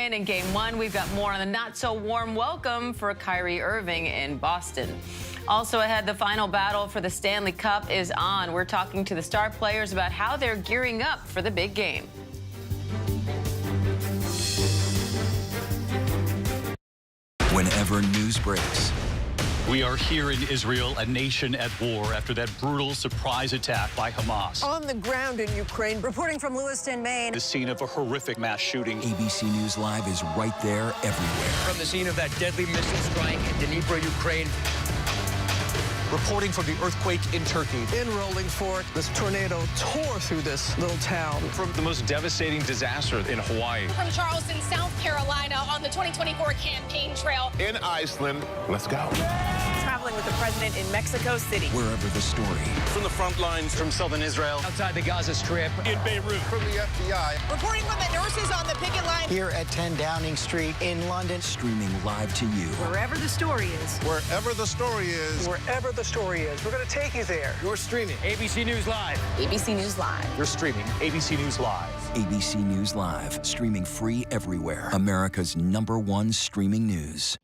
win in Game 1. We've got more on the not-so-warm welcome for Kyrie Irving in Boston. Also ahead, the final battle for the Stanley Cup is on. We're talking to the star players about how they're gearing up for the big game. Whenever news breaks. We are here in Israel, a nation at war after that brutal surprise attack by Hamas. On the ground in Ukraine, reporting from Lewiston, Maine. The scene of a horrific mass shooting. ABC News Live is right there everywhere. From the scene of that deadly missile strike in Dnipro, Ukraine. Reporting from the earthquake in Turkey. In rolling forth, this tornado tore through this little town. From the most devastating disaster in Hawaii. From Charleston, South Carolina, on the 2024 campaign trail. In Iceland, let's go. Traveling with the president in Mexico City. Wherever the story. From the front lines, from southern Israel. Outside the Gaza Strip. In Beirut. From the FBI. Reporting from the nurses on the picket line. Here at 10 Downing Street in London. Streaming live to you. Wherever the story is. Wherever the story is. Wherever the story is, we're going to take you there. You're streaming ABC News Live. ABC News Live. You're streaming ABC News Live. ABC News Live, streaming free everywhere. America's #1 streaming news.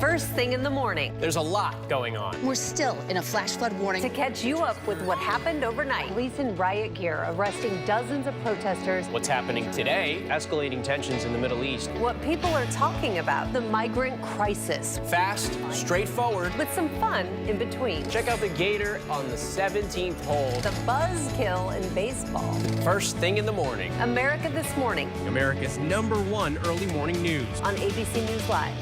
First thing in the morning. There's a lot going on. We're still in a flash flood warning. To catch you up with what happened overnight. Police in riot gear arresting dozens of protesters. What's happening today? Escalating tensions in the Middle East. What people are talking about. The migrant crisis. Fast, straightforward. With some fun in between. Check out the Gator on the 17th hole. The buzzkill in baseball. First thing in the morning. America This Morning. America's #1 early morning news. On ABC News Live.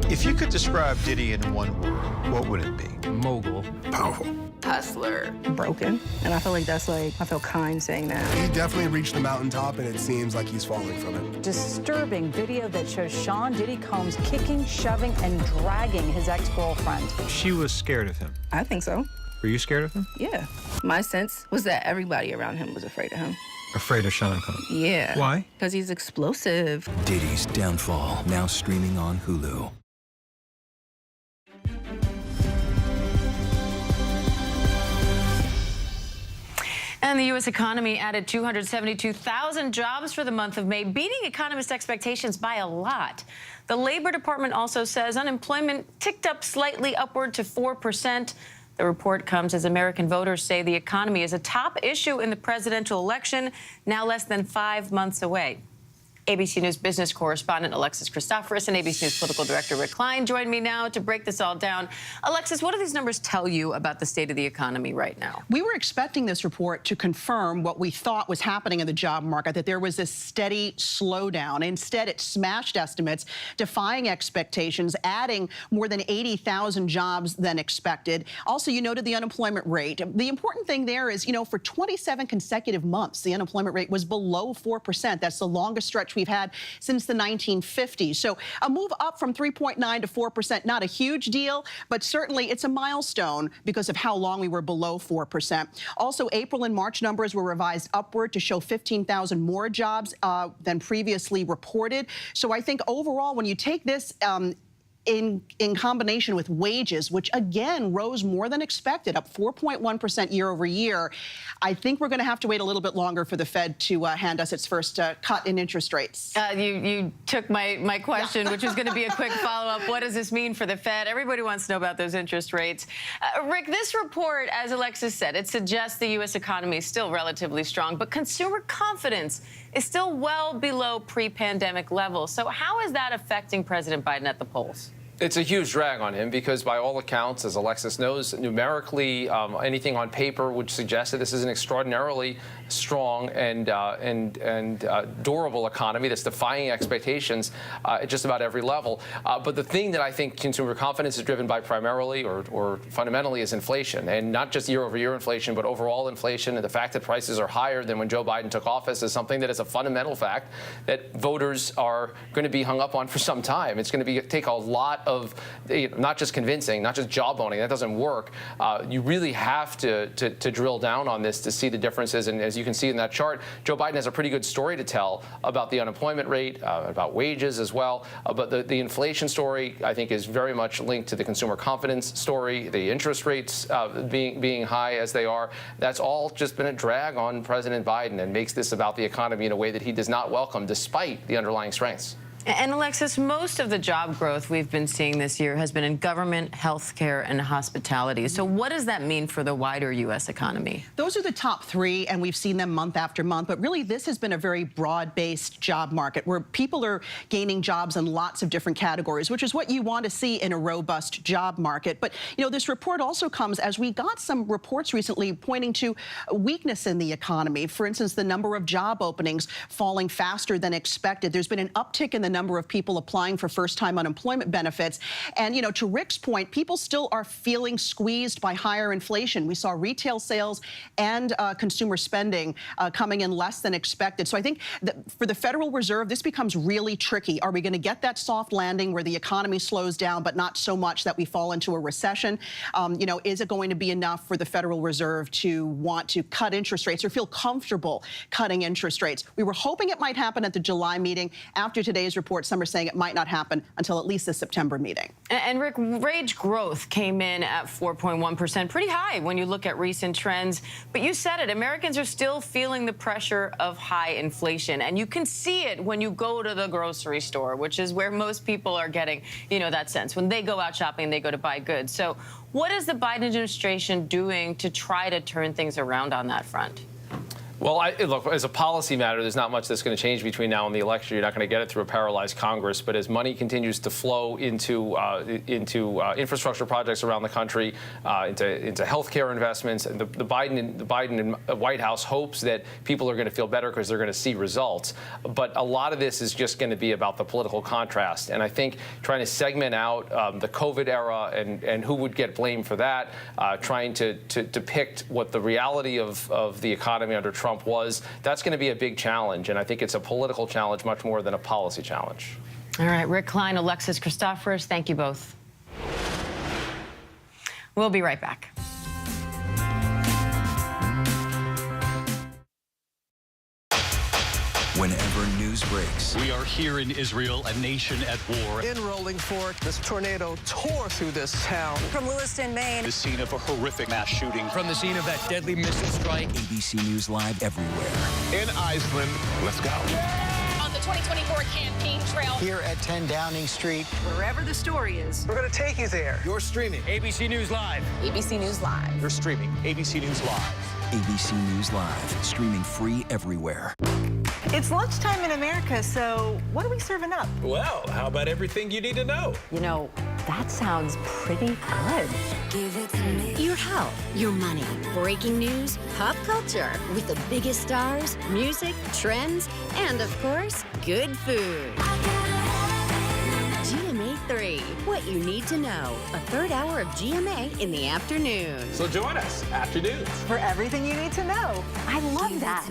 If you could describe Diddy in one word, what would it be? Mogul. Powerful. Hustler. Broken. And I feel like that's I feel kind saying that. He definitely reached the mountaintop, and it seems like he's falling from it. Disturbing video that shows Sean Diddy Combs kicking, shoving, and dragging his ex-girlfriend. She was scared of him. I think so. Were you scared of him? Yeah. My sense was that everybody around him was afraid of him. Afraid of Sean Combs? Yeah. Why? Because he's explosive. Diddy's Downfall, now streaming on Hulu. And the U.S. economy added 272,000 jobs for the month of May, beating economist expectations by a lot. The Labor Department also says unemployment ticked up slightly upward to 4%. The report comes as American voters say the economy is a top issue in the presidential election, now less than 5 months away. ABC News business correspondent Alexis Christoforous and ABC News political director Rick Klein join me now to break this all down. Alexis, what do these numbers tell you about the state of the economy right now? We were expecting this report to confirm what we thought was happening in the job market, that there was this steady slowdown. Instead, it smashed estimates, defying expectations, adding more than 80,000 jobs than expected. Also, you noted the unemployment rate. The important thing there is, for 27 consecutive months, the unemployment rate was below 4%. That's the longest stretch we've had since the 1950s. So a move up from 3.9 to 4%, not a huge deal, but certainly it's a milestone because of how long we were below 4%. Also, April and March numbers were revised upward to show 15,000 more jobs than previously reported. So I think overall, when you take this in combination with wages, which again rose more than expected, up 4.1% year over year, I think we're going to have to wait a little bit longer for the Fed to hand us its first cut in interest rates. You took my question, which was going to be a quick follow-up. What does this mean for the Fed? Everybody wants to know about those interest rates. Rick, this report, as Alexis said, it suggests the U.S. economy is still relatively strong, but consumer confidence is still well below pre-pandemic levels. So how is that affecting President Biden at the polls? It's a huge drag on him because, by all accounts, as Alexis knows, numerically, anything on paper would suggest that this is an extraordinarily strong and durable economy that's defying expectations at just about every level. But the thing that I think consumer confidence is driven by primarily or fundamentally is inflation, and not just year-over-year inflation, but overall inflation. And the fact that prices are higher than when Joe Biden took office is something that is a fundamental fact that voters are going to be hung up on for some time. It's going to take a lot of, not just convincing, not just jawboning. That doesn't work. You really have to drill down on this to see the differences. And as you can see in that chart, Joe Biden has a pretty good story to tell about the unemployment rate, about wages as well. But the inflation story, I think, is very much linked to the consumer confidence story, the interest rates being high as they are. That's all just been a drag on President Biden and makes this about the economy in a way that he does not welcome, despite the underlying strengths. And Alexis, most of the job growth we've been seeing this year has been in government, healthcare, and hospitality. So what does that mean for the wider U.S. economy? Those are the top three, and we've seen them month after month. But really, this has been a very broad-based job market where people are gaining jobs in lots of different categories, which is what you want to see in a robust job market. But, you know, this report also comes as we got some reports recently pointing to weakness in the economy. For instance, the number of job openings falling faster than expected. There's been an uptick in the number of people applying for first-time unemployment benefits. And, you know, to Rick's point, people still are feeling squeezed by higher inflation. We saw retail sales and consumer spending coming in less than expected. So I think that for the Federal Reserve, this becomes really tricky. Are we going to get that soft landing where the economy slows down, but not so much that we fall into a recession? You know, is it going to be enough for the Federal Reserve to want to cut interest rates or feel comfortable cutting interest rates? We were hoping it might happen at the July meeting. After today's report, some are saying it might not happen until at least the September meeting. And Rick, wage growth came in at 4.1%, pretty high when you look at recent trends. But you said it, Americans are still feeling the pressure of high inflation. And you can see it when you go to the grocery store, which is where most people are getting, you know, that sense. When they go out shopping, they go to buy goods. So what is the Biden administration doing to try to turn things around on that front? Well, look, as a policy matter, there's not much that's going to change between now and the election. You're not going to get it through a paralyzed Congress. But as money continues to flow into infrastructure projects around the country, into healthcare investments, and the Biden White House hopes that people are going to feel better because they're going to see results. But a lot of this is just going to be about the political contrast. And I think trying to segment out the COVID era and who would get blamed for that, trying to depict what the reality of the economy under Trump was, that's going to be a big challenge. And I think it's a political challenge much more than a policy challenge. All right, Rick Klein, Alexis Christoforous, thank you both. We'll be right back. Whenever news breaks, we are here in Israel, a nation at war. In Rolling Fork, this tornado tore through this town. From Lewiston, Maine. The scene of a horrific mass shooting. From the scene of that deadly missile strike. ABC News Live everywhere. In Iceland, let's go. On the 2024 campaign trail. Here at 10 Downing Street. Wherever the story is. We're going to take you there. You're streaming ABC News Live. ABC News Live. You're streaming ABC News Live. ABC News Live, streaming free everywhere. It's lunchtime in America, so what are we serving up? Well, how about everything you need to know? You know, that sounds pretty good. Give it to me. Your health, your money, breaking news, pop culture, with the biggest stars, music, trends, and of course, good food. GMA 3, what you need to know. A third hour of GMA in the afternoon. So join us, afternoons. For everything you need to know. I love that.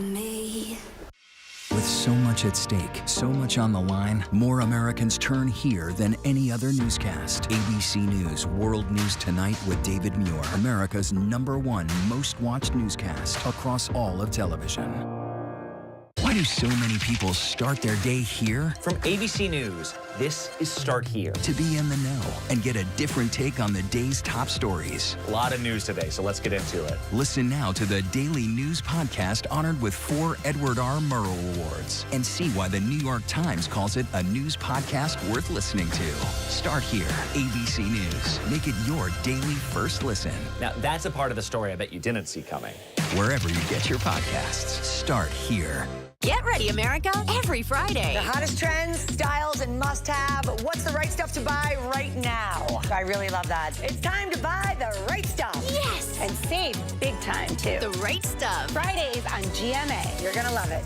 With so much at stake, so much on the line, more Americans turn here than any other newscast. ABC News World News Tonight with David Muir, America's #1 most watched newscast across all of television. Why do so many people start their day here? From ABC News, this is Start Here. To be in the know and get a different take on the day's top stories. A lot of news today, so let's get into it. Listen now to the Daily News Podcast honored with 4 Edward R. Murrow Awards and see why the New York Times calls it a news podcast worth listening to. Start Here, ABC News. Make it your daily first listen. Now, that's a part of the story I bet you didn't see coming. Wherever you get your podcasts, Start Here. Get ready, America, every Friday. The hottest trends, styles, and must-have. What's the right stuff to buy right now? I really love that. It's time to buy the right stuff. Yes! And save big time, too. The right stuff. Fridays on GMA. You're going to love it.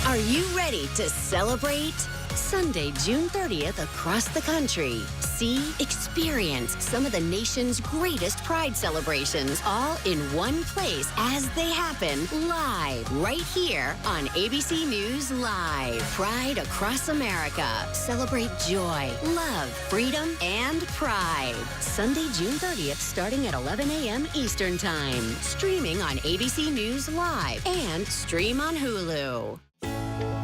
Are you ready to celebrate? Sunday, June 30th, across the country. See, experience some of the nation's greatest pride celebrations all in one place as they happen live right here on ABC News Live. Pride across America. Celebrate joy, love, freedom, and pride. Sunday, June 30th, starting at 11 a.m. Eastern Time. Streaming on ABC News Live and stream on Hulu.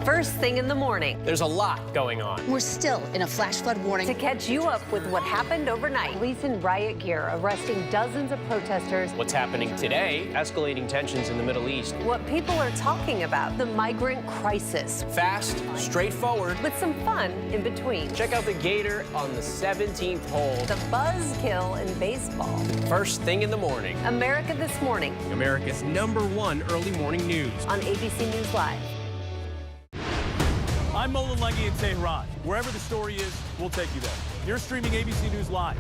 First thing in the morning. There's a lot going on. We're still in a flash flood warning. To catch you up with what happened overnight. Police in riot gear arresting dozens of protesters. What's happening today? Escalating tensions in the Middle East. What people are talking about. The migrant crisis. Fast, straightforward. With some fun in between. Check out the Gator on the 17th hole. The buzzkill in baseball. First thing in the morning. America This Morning. America's #1 early morning news. On ABC News Live. I'm Mola Lengi in Tehran. Wherever the story is, we'll take you there. You're streaming ABC News Live.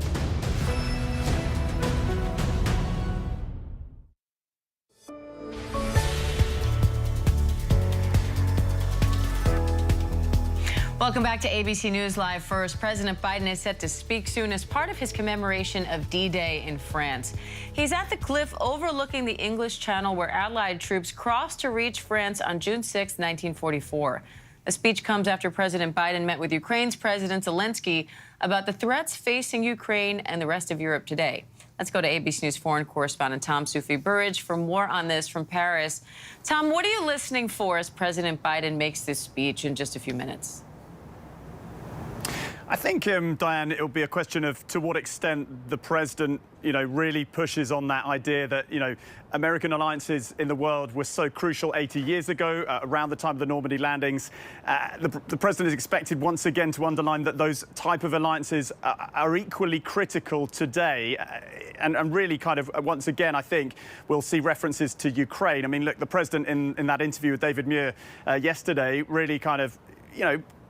Welcome back to ABC News Live. First, President Biden is set to speak soon as part of his commemoration of D-Day in France. He's at the cliff overlooking the English Channel where Allied troops crossed to reach France on June 6, 1944. The speech comes after President Biden met with Ukraine's President Zelensky about the threats facing Ukraine and the rest of Europe today. Let's go to ABC News foreign correspondent Tom Soufi-Burridge for more on this from Paris. Tom, what are you listening for as President Biden makes this speech in just a few minutes? I think, Diane, it'll be a question of to what extent the president, really pushes on that idea that, American alliances in the world were so crucial 80 years ago, around the time of the Normandy landings. The president is expected once again to underline that those type of alliances are equally critical today. And really kind of, once again, I think we'll see references to Ukraine. I mean, look, the president in that interview with David Muir yesterday really kind of,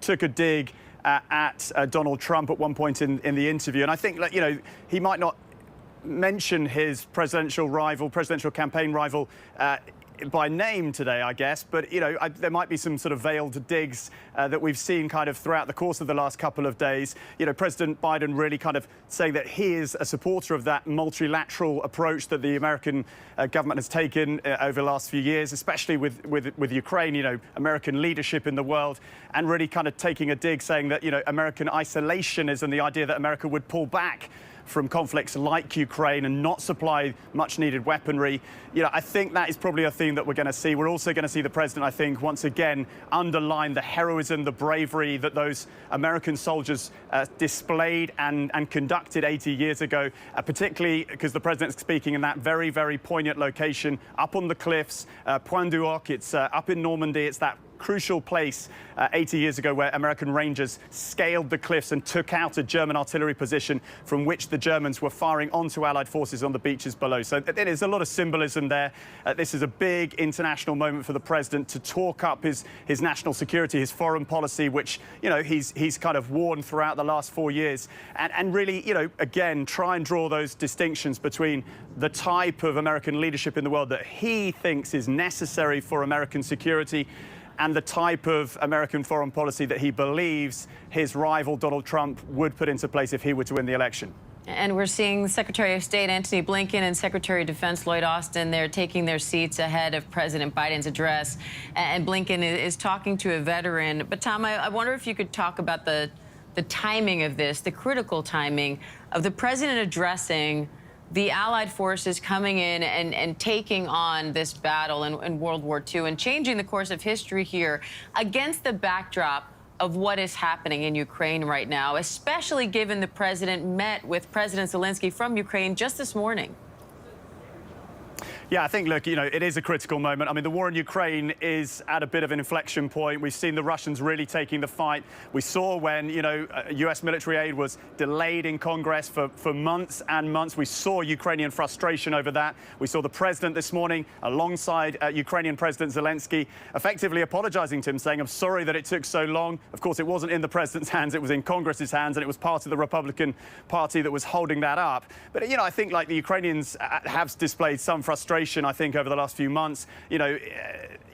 took a dig at Donald Trump at one point in the interview. And I think, he might not mention his presidential campaign rival by name today, I guess. But, there might be some sort of veiled digs that we've seen kind of throughout the course of the last couple of days. President Biden really kind of saying that he is a supporter of that multilateral approach that the American government has taken over the last few years, especially with Ukraine, American leadership in the world, and really kind of taking a dig saying that, American isolationism, the idea that America would pull back from conflicts like Ukraine and not supply much needed weaponry. I think that is probably a theme that we're going to see. We're also going to see the president, I think, once again underline the heroism, the bravery that those American soldiers displayed and conducted 80 years ago, particularly because the president's speaking in that very, very poignant location up on the cliffs, Pointe du Hoc. It's up in Normandy. It's that crucial place 80 years ago where American Rangers scaled the cliffs and took out a German artillery position from which the Germans were firing onto Allied forces on the beaches below. So there's a lot of symbolism there. This is a big international moment for the president to talk up his national security, his foreign policy, which, he's kind of worn throughout the last 4 years. And really, again, try and draw those distinctions between the type of American leadership in the world that he thinks is necessary for American security and the type of American foreign policy that he believes his rival Donald Trump would put into place if he were to win the election. And we're seeing Secretary of State Antony Blinken and Secretary of Defense Lloyd Austin, they're taking their seats ahead of President Biden's address. And Blinken is talking to a veteran. But Tom, I wonder if you could talk about the timing of this, the critical timing of the president addressing the Allied forces coming in and taking on this battle in World War II and changing the course of history here against the backdrop of what is happening in Ukraine right now, especially given the president met with President Zelensky from Ukraine just this morning. Yeah, I think, look, it is a critical moment. I mean, the war in Ukraine is at a bit of an inflection point. We've seen the Russians really taking the fight. We saw when, U.S. military aid was delayed in Congress for months and months. We saw Ukrainian frustration over that. We saw the president this morning alongside Ukrainian President Zelensky effectively apologizing to him, saying, I'm sorry that it took so long. Of course, it wasn't in the president's hands. It was in Congress's hands, and it was part of the Republican Party that was holding that up. But, I think, like, the Ukrainians have displayed some frustration demonstration, I think, over the last few months. You know,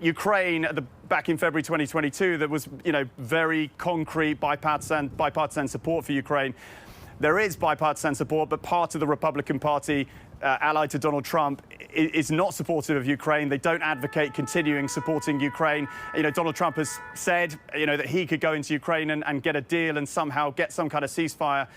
Ukraine, back in February 2022, there was, you know, very concrete bipartisan support for Ukraine. There is bipartisan support, but part of the Republican Party, allied to Donald Trump, is not supportive of Ukraine. They don't advocate continuing supporting Ukraine. You know, Donald Trump has said, you know, that he could go into Ukraine and get a deal and somehow get some kind of ceasefire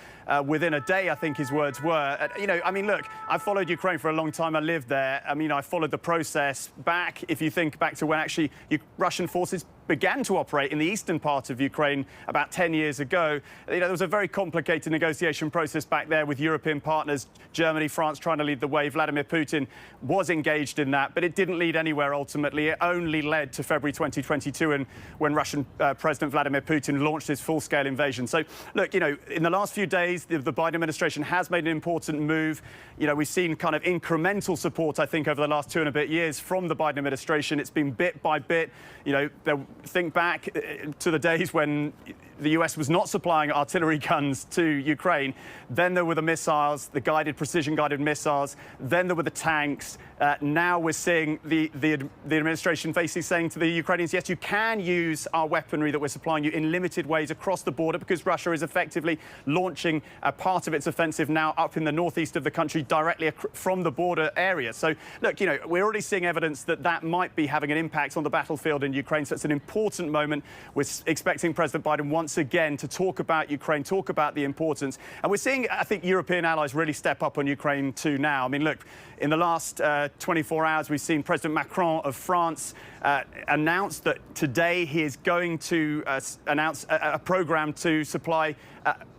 within a day, I think his words were. You know, I mean, look, I've followed Ukraine for a long time. I lived there. I mean, I followed the process back, if you think back to when actually Russian forces began to operate in the eastern part of Ukraine about 10 years ago. You know, there was a very complicated negotiation process back there with European partners, Germany, France trying to lead the way. Vladimir Putin was engaged in that, but it didn't lead anywhere ultimately. It only led to February 2022 and when Russian President Vladimir Putin launched his full-scale invasion. So, look, you know, in the last few days, the Biden administration has made an important move. You know, we've seen kind of incremental support, I think, over the last 2 and a bit years from the Biden administration. It's been bit by bit. You know, think back to the days when the US was not supplying artillery guns to Ukraine. Then there were the missiles, the precision-guided missiles. Then there were the tanks. Now we're seeing the administration basically saying to the Ukrainians, yes, you can use our weaponry that we're supplying you in limited ways across the border, because Russia is effectively launching a part of its offensive now up in the northeast of the country directly from the border area. So, look, you know, we're already seeing evidence that that might be having an impact on the battlefield in Ukraine. So it's an important moment. We're expecting President Biden once again to talk about Ukraine, talk about the importance. And we're seeing, I think, European allies really step up on Ukraine too now. I mean, look, in the last 24 hours, we've seen President Macron of France announce that today he is going to announce a program to supply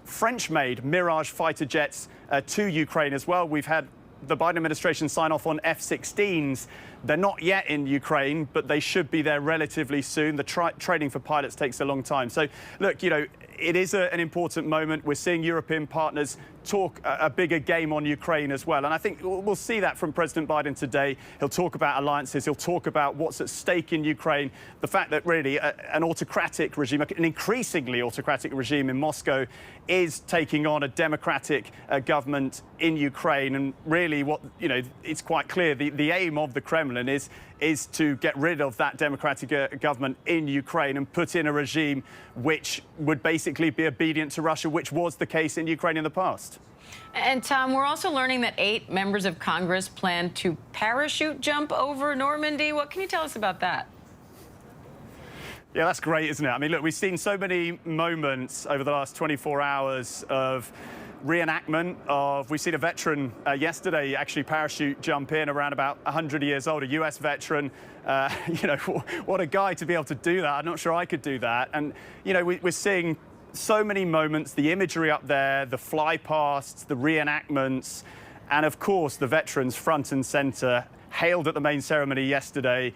French-made Mirage fighter jets to Ukraine as well. We've had the Biden administration sign off on F-16s. They're not yet in Ukraine, but they should be there relatively soon. The training for pilots takes a long time. So, look, you know, it is an important moment. We're seeing European partners talk a bigger game on Ukraine as well. And I think we'll see that from President Biden today. He'll talk about alliances. He'll talk about what's at stake in Ukraine. The fact that really an autocratic regime, an increasingly autocratic regime in Moscow, is taking on a democratic government in Ukraine. And really what, you know, it's quite clear the aim of the Kremlin is to get rid of that democratic government in Ukraine and put in a regime which would basically be obedient to Russia, which was the case in Ukraine in the past. And Tom, we're also learning that 8 members of Congress plan to parachute jump over Normandy. What can you tell us about that? Yeah, that's great, isn't it? I mean, look, we've seen so many moments over the last 24 hours of reenactment of, we've seen a veteran yesterday actually parachute jump in, around about 100 years old, a US veteran. You know, what a guy to be able to do that. I'm not sure I could do that. And, you know, we're seeing so many moments, the imagery up there, the fly pasts, the reenactments, and of course the veterans front and center, hailed at the main ceremony yesterday.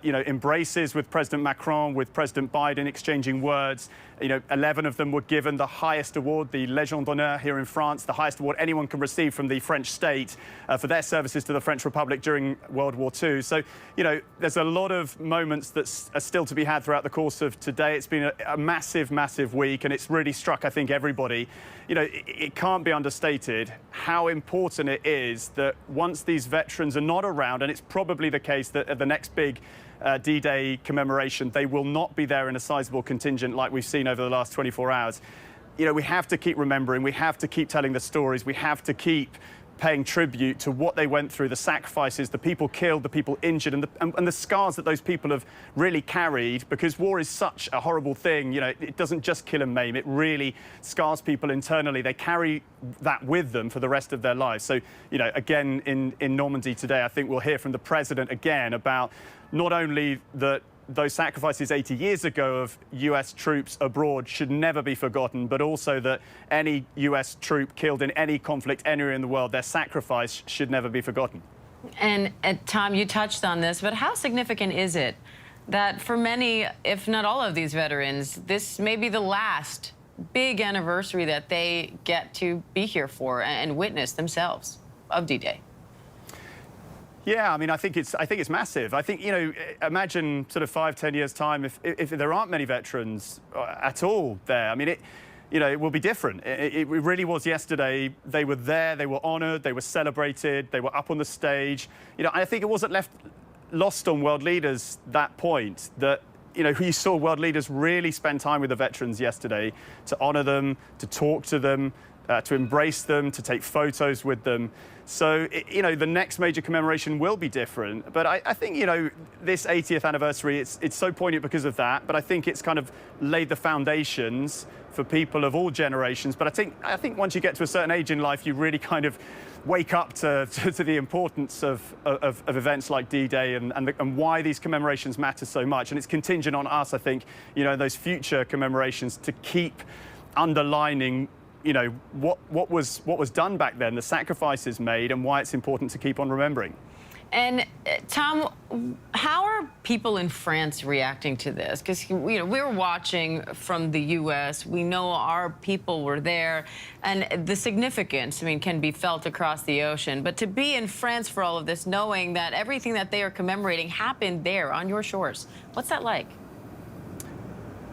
You know, embraces with President Macron, with President Biden, exchanging words. You know, 11 of them were given the highest award, the Légion d'honneur here in France, the highest award anyone can receive from the French state for their services to the French Republic during World War II. So, you know, there's a lot of moments that are still to be had throughout the course of today. It's been a massive, massive week, and it's really struck, I think, everybody. You know, it can't be understated how important it is that once these veterans are not around, and it's probably the case that at the next big D-Day commemoration, they will not be there in a sizable contingent like we've seen over the last 24 hours. You know, we have to keep remembering, we have to keep telling the stories, we have to keep paying tribute to what they went through, the sacrifices, the people killed, the people injured, and the scars that those people have really carried, because war is such a horrible thing. You know, it doesn't just kill and maim, it really scars people internally. They carry that with them for the rest of their lives. So, you know, again, in Normandy today, I think we'll hear from the president again about not only that those sacrifices 80 years ago of US troops abroad should never be forgotten, but also that any US troop killed in any conflict anywhere in the world, their sacrifice should never be forgotten. And Tom, you touched on this, but how significant is it that for many, if not all of these veterans, this may be the last big anniversary that they get to be here for and witness themselves of D-Day? Yeah, I mean, I think it's massive. I think, you know, imagine sort of 5-10 years time if there aren't many veterans at all there. I mean, it will be different. It really was yesterday. They were there, they were honored, they were celebrated, they were up on the stage. I think it wasn't lost on world leaders that point that, you saw world leaders really spend time with the veterans yesterday to honor them, to talk to them, to embrace them, to take photos with them. So, the next major commemoration will be different. But I think, this 80th anniversary, it's so poignant because of that. But I think it's kind of laid the foundations for people of all generations. But I think once you get to a certain age in life, you really kind of wake up to the importance of events like D-Day and why these commemorations matter so much. And it's contingent on us, I think, those future commemorations to keep underlining what was done back then, the sacrifices made, and why it's important to keep on remembering. And Tom, how are people in France reacting to this? Because we're watching from the U.S. We know our people were there, and the significance, can be felt across the ocean. But to be in France for all of this, knowing that everything that they are commemorating happened there on your shores, what's that like?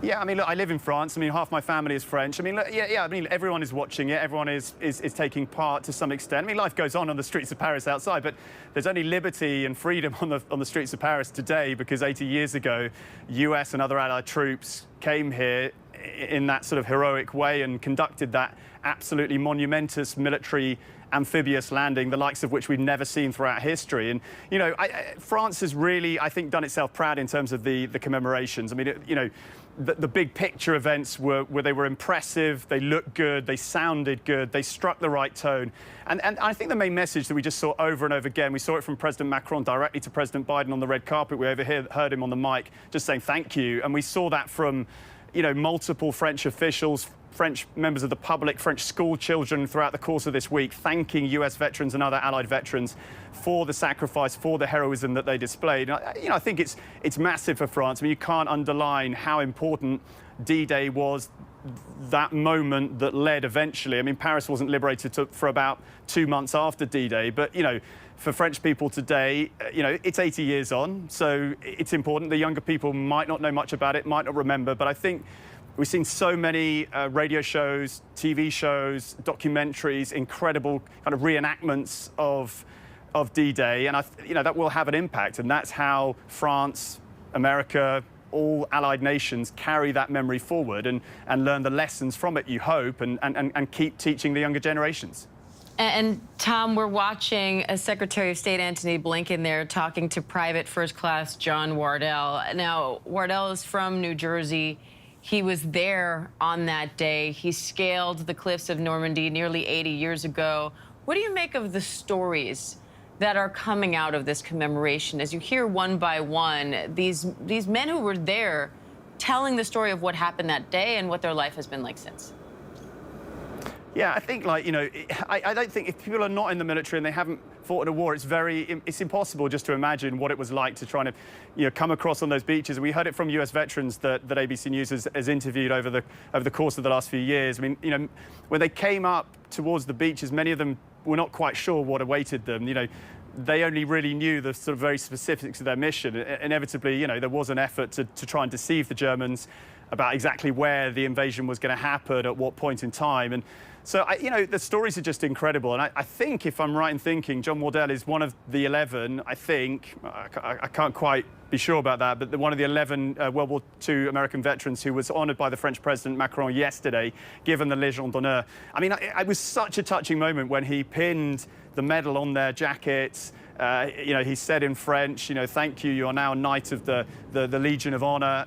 Yeah, look, I live in France. Half my family is French. Look, everyone is watching it. Everyone is taking part to some extent. Life goes on the streets of Paris outside, but there's only liberty and freedom on the streets of Paris today because 80 years ago, US and other Allied troops came here in that sort of heroic way and conducted that absolutely monumentous military amphibious landing, the likes of which we've never seen throughout history. And, France has really, I think, done itself proud in terms of the commemorations. The big picture events were impressive, they looked good, they sounded good, they struck the right tone. And I think the main message that we just saw over and over again, we saw it from President Macron directly to President Biden on the red carpet. We heard him on the mic just saying thank you. And we saw that from, multiple French officials, French members of the public, French school children throughout the course of this week, thanking US veterans and other Allied veterans for the sacrifice, for the heroism that they displayed. I think it's massive for France. You can't underline how important D-Day was, that moment that led eventually. Paris wasn't liberated for about 2 months after D-Day, but, for French people today, it's 80 years on, so it's important. The younger people might not know much about it, might not remember, but I think we've seen so many radio shows, TV shows, documentaries, incredible kind of reenactments of D-Day, and that will have an impact. And that's how France, America, all allied nations carry that memory forward and learn the lessons from it, you hope, and keep teaching the younger generations. And Tom, we're watching Secretary of State Antony Blinken there talking to Private First Class John Wardell. Now, Wardell is from New Jersey. He was there on that day. He scaled the cliffs of Normandy nearly 80 years ago. What do you make of the stories that are coming out of this commemoration as you hear one by one these men who were there telling the story of what happened that day and what their life has been like since? Yeah, I think, I don't think if people are not in the military and they haven't fought in a war, it's impossible just to imagine what it was like to try to, come across on those beaches. And we heard it from US veterans that ABC News has interviewed over the course of the last few years. When they came up towards the beaches, many of them were not quite sure what awaited them. They only really knew the sort of very specifics of their mission. Inevitably, there was an effort to try and deceive the Germans about exactly where the invasion was going to happen, at what point in time. And so, the stories are just incredible. And I think, if I'm right in thinking, John Wardell is one of the 11, I think, I can't quite be sure about that, but one of the 11 World War II American veterans who was honored by the French President Macron yesterday, given the Légion d'honneur. It was such a touching moment when he pinned the medal on their jackets. He said in French, thank you, you are now a Knight of the Legion of Honor,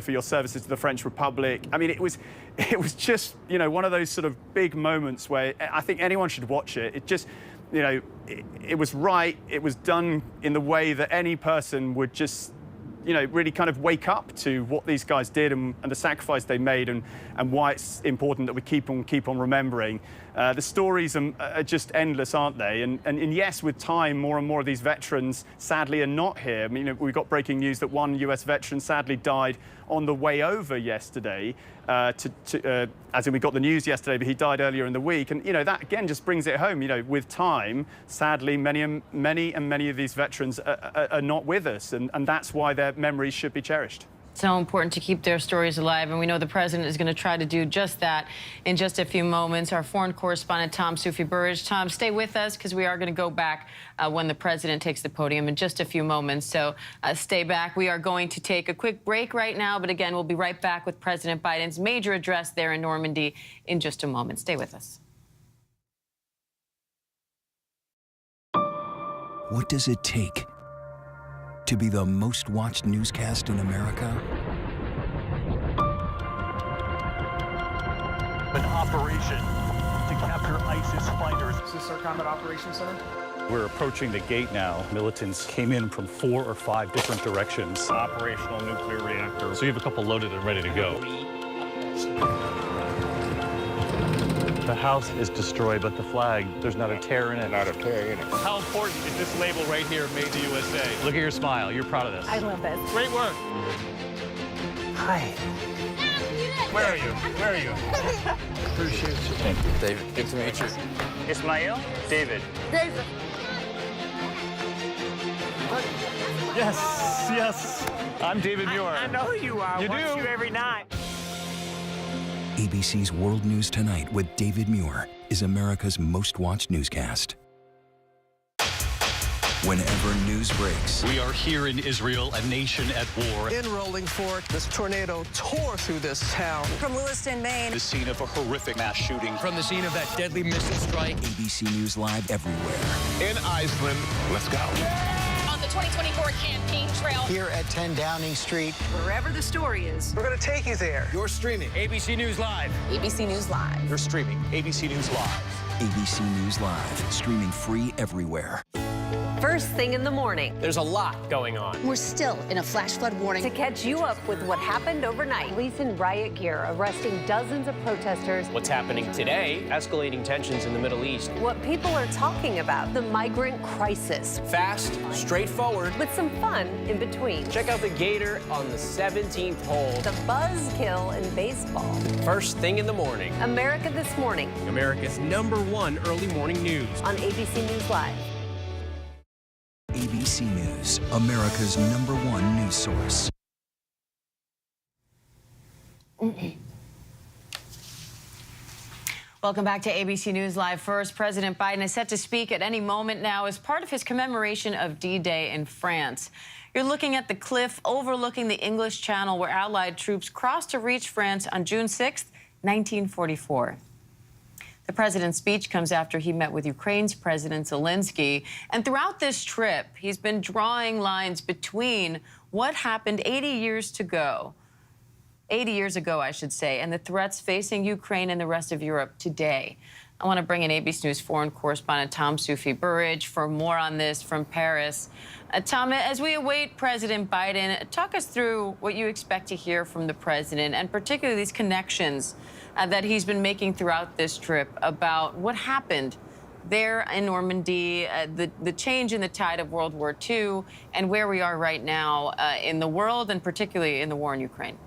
for your services to the French Republic. It was just, one of those sort of big moments where I think anyone should watch it. It just, it was right. It was done in the way that any person would just, really kind of wake up to what these guys did and the sacrifice they made and why it's important that we keep on remembering. The stories are just endless, aren't they? And yes, with time, more and more of these veterans sadly are not here. We got breaking news that one US veteran sadly died on the way over yesterday. As in, we got the news yesterday, but he died earlier in the week. And that again just brings it home. With time, sadly, many of these veterans are not with us, and that's why their memories should be cherished. So important to keep their stories alive, and we know the president is going to try to do just that in just a few moments. Our foreign correspondent, Tom Soufi-Burridge. Tom, stay with us because we are going to go back when the president takes the podium in just a few moments. So stay back. We are going to take a quick break right now, but again, we'll be right back with President Biden's major address there in Normandy in just a moment. Stay with us. What does it take to be the most watched newscast in America? An operation to capture ISIS fighters. Is this our Combat Operations Center? We're approaching the gate now. Militants came in from 4 or 5 different directions. Operational nuclear reactor. So you have a couple loaded and ready to go. The house is destroyed, but the flag, there's not a tear in it. Not a tear in it. How important is this label right here, Made in the USA? Look at your smile. You're proud of this. I love this. Great work. Hi. Where are you? Where are you? Appreciate you. Thank you, David. Good to meet you. Ismail? David. David. Yes, yes. I'm David Muir. I know who you are. You Watch do? you every night. ABC's World News Tonight with David Muir is America's most watched newscast. Whenever news breaks, We are here in Israel, a nation at war. In Rolling Fork, this tornado tore through this town. From Lewiston, Maine. The scene of a horrific mass shooting. From the scene of that deadly missile strike. ABC News Live everywhere. In Iceland, let's go. On the 2024 campaign trail. Here at 10 Downing Street. Wherever the story is. We're going to take you there. You're streaming ABC News Live. ABC News Live. You're streaming ABC News Live. ABC News Live, streaming free everywhere. First thing in the morning. There's a lot going on. We're still in a flash flood warning. To catch you up with what happened overnight. Police in riot gear arresting dozens of protesters. What's happening today? Escalating tensions in the Middle East. What people are talking about. The migrant crisis. Fast, straightforward. With some fun in between. Check out the Gator on the 17th hole. The buzzkill in baseball. First thing in the morning. America This Morning America's #1 early morning news. on ABC News Live. ABC News, America's #1 news source. Welcome back to ABC News Live. First, President Biden is set to speak at any moment now as part of his commemoration of D-Day in France. You're looking at the cliff overlooking the English Channel where Allied troops crossed to reach France on June 6, 1944. The president's speech comes after he met with Ukraine's President Zelensky. And throughout this trip, he's been drawing lines between what happened 80 years ago, I should say, and the threats facing Ukraine and the rest of Europe today. I want to bring in ABC News foreign correspondent Tom Soufi-Burridge for more on this from Paris. Tom, as we await President Biden, talk us through what you expect to hear from the president, and particularly these connections that he's been making throughout this trip about what happened there in Normandy, the change in the tide of World War II, and where we are right now in the world, and particularly in the war in Ukraine.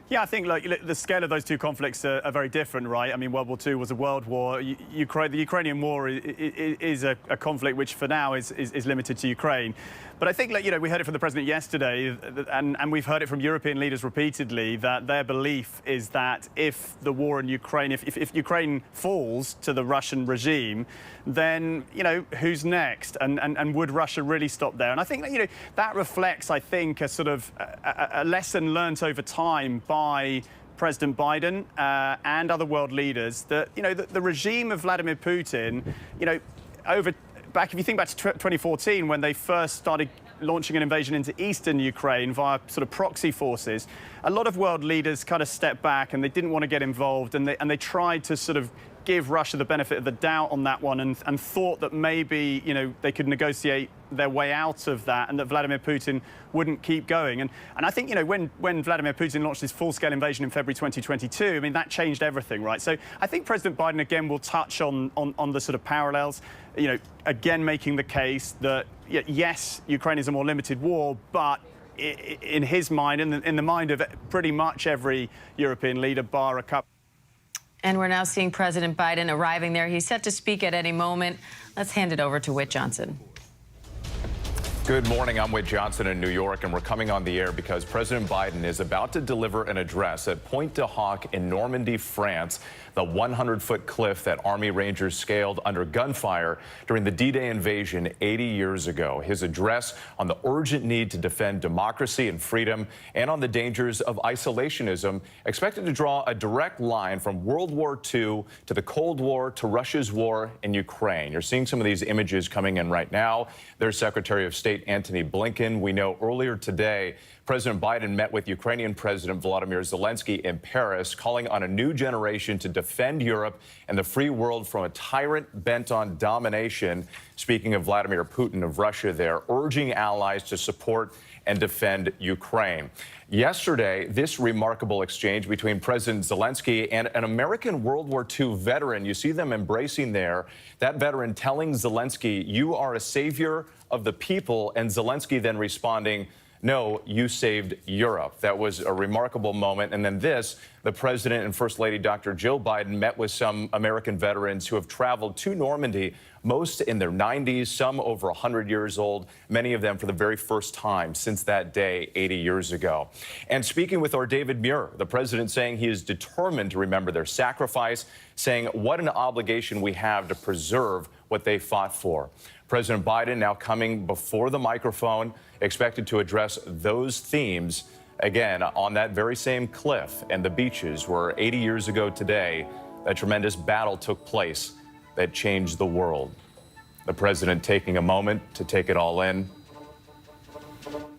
Yeah, I think the scale of those two conflicts are very different, right? I mean, World War II was a world war. The Ukrainian war is a conflict which, for now, is limited to Ukraine. But I think, we heard it from the president yesterday, and we've heard it from European leaders repeatedly, that their belief is that if the war in Ukraine, if Ukraine falls to the Russian regime, then, who's next? And would Russia really stop there? And I think, that reflects, I think, a sort of a lesson learnt over time by President Biden and other world leaders that, the regime of Vladimir Putin, if you think back to 2014, when they first started launching an invasion into eastern Ukraine via sort of proxy forces, a lot of world leaders kind of stepped back and they didn't want to get involved, and they tried to sort of give Russia the benefit of the doubt on that one, and thought that maybe, they could negotiate their way out of that, and that Vladimir Putin wouldn't keep going. And I think, when Vladimir Putin launched his full-scale invasion in February 2022, I mean, that changed everything, right? So I think President Biden, again, will touch on the sort of parallels, again, making the case that, yes, Ukraine is a more limited war, but in his mind, in the mind of pretty much every European leader, bar a couple. And we're now seeing President Biden arriving there. He's set to speak at any moment. Let's hand it over to Whit Johnson. Good morning. I'm Whit Johnson in New York, and we're coming on the air because President Biden is about to deliver an address at Pointe du Hoc in Normandy, France, the 100-foot cliff that Army Rangers scaled under gunfire during the D-Day invasion 80 years ago. His address on the urgent need to defend democracy and freedom and on the dangers of isolationism, expected to draw a direct line from World War II to the Cold War to Russia's war in Ukraine. You're seeing some of these images coming in right now. There's Secretary of State Antony Blinken. We know earlier today, President Biden met with Ukrainian President Volodymyr Zelensky in Paris, calling on a new generation to defend Europe and the free world from a tyrant bent on domination. Speaking of Vladimir Putin of Russia there, urging allies to support and defend Ukraine. Yesterday, this remarkable exchange between President Zelensky and an American World War II veteran. You see them embracing there. That veteran telling Zelensky, "You are a savior of the people," and Zelensky then responding, "No, you saved Europe." That was a remarkable moment. And then this, the President and First Lady Dr. Jill Biden met with some American veterans who have traveled to Normandy, most in their 90s, some over 100 years old, many of them for the very first time since that day 80 years ago. And speaking with our David Muir, the President saying he is determined to remember their sacrifice, saying what an obligation we have to preserve what they fought for. President Biden now coming before the microphone, expected to address those themes again on that very same cliff and the beaches where 80 years ago today, a tremendous battle took place that changed the world. The president taking a moment to take it all in.